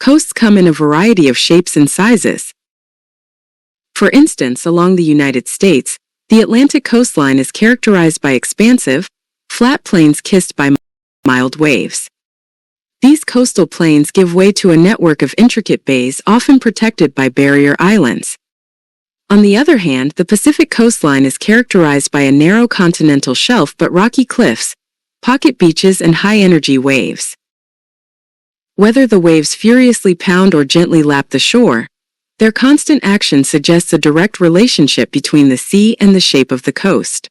Coasts come in a variety of shapes and sizes. For instance, along the United States, the Atlantic coastline is characterized by expansive, flat plains kissed by mild waves. These coastal plains give way to a network of intricate bays often protected by barrier islands. On the other hand, the Pacific coastline is characterized by a narrow continental shelf but rocky cliffs, pocket beaches, and high-energy waves. Whether the waves furiously pound or gently lap the shore, their constant action suggests a direct relationship between the sea and the shape of the coast.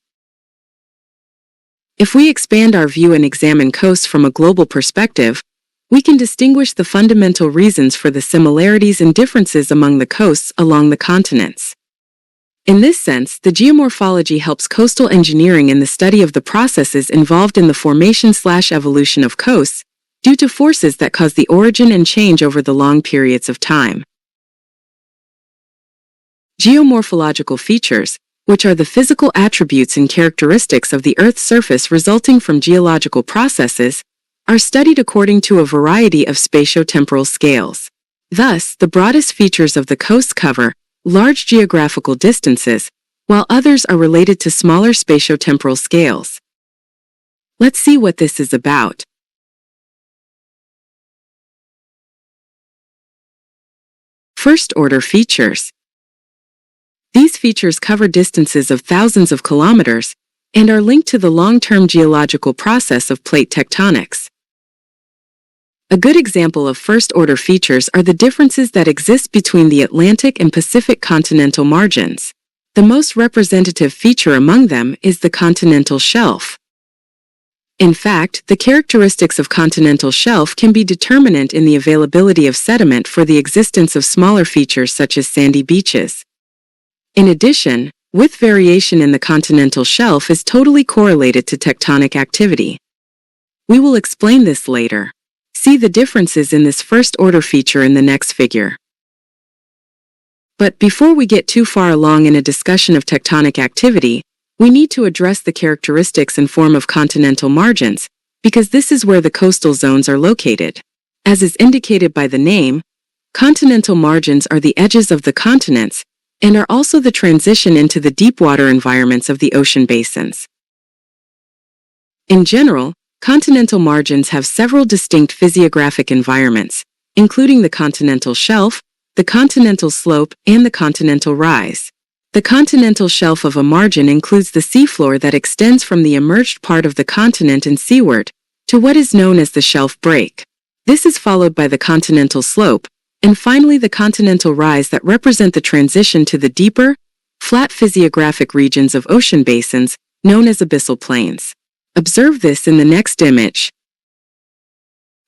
If we expand our view and examine coasts from a global perspective, we can distinguish the fundamental reasons for the similarities and differences among the coasts along the continents. In this sense, the geomorphology helps coastal engineering in the study of the processes involved in the formation/evolution of coasts, due to forces that cause the origin and change over the long periods of time. Geomorphological features, which are the physical attributes and characteristics of the Earth's surface resulting from geological processes, are studied according to a variety of spatio-temporal scales. Thus, the broadest features of the coast cover large geographical distances, while others are related to smaller spatio-temporal scales. Let's see what this is about. First-order features. These features cover distances of thousands of kilometers and are linked to the long-term geological process of plate tectonics. A good example of first-order features are the differences that exist between the Atlantic and Pacific continental margins. The most representative feature among them is the continental shelf. In fact, the characteristics of continental shelf can be determinant in the availability of sediment for the existence of smaller features such as sandy beaches. In addition, width variation in the continental shelf is totally correlated to tectonic activity. We will explain this later. See the differences in this first-order feature in the next figure. But before we get too far along in a discussion of tectonic activity, we need to address the characteristics and form of continental margins, because this is where the coastal zones are located. As is indicated by the name, continental margins are the edges of the continents, and are also the transition into the deep water environments of the ocean basins. In general, continental margins have several distinct physiographic environments, including the continental shelf, the continental slope, and the continental rise. The continental shelf of a margin includes the seafloor that extends from the emerged part of the continent and seaward to what is known as the shelf break. This is followed by the continental slope, and finally the continental rise that represent the transition to the deeper, flat physiographic regions of ocean basins, known as abyssal plains. Observe this in the next image.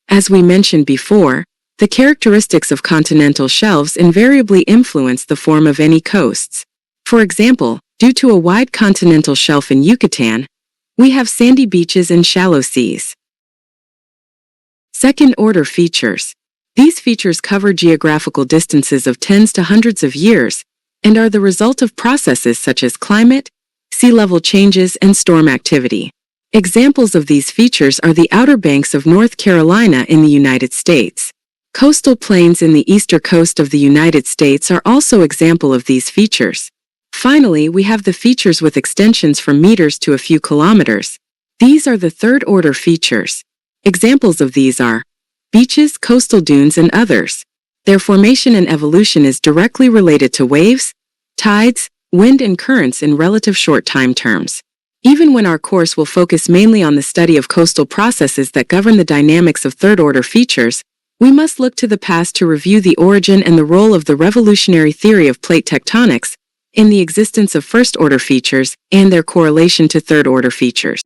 As we mentioned before, the characteristics of continental shelves invariably influence the form of any coasts. For example, due to a wide continental shelf in Yucatan, we have sandy beaches and shallow seas. Second-order features. These features cover geographical distances of tens to hundreds of years and are the result of processes such as climate, sea level changes, and storm activity. Examples of these features are the Outer Banks of North Carolina in the United States. Coastal plains in the eastern coast of the United States are also example of these features. Finally, we have the features with extensions from meters to a few kilometers. These are the third-order features. Examples of these are beaches, coastal dunes, and others. Their formation and evolution is directly related to waves, tides, wind, and currents in relative short time terms. Even when our course will focus mainly on the study of coastal processes that govern the dynamics of third-order features, we must look to the past to review the origin and the role of the revolutionary theory of plate tectonics in the existence of first-order features and their correlation to third-order features.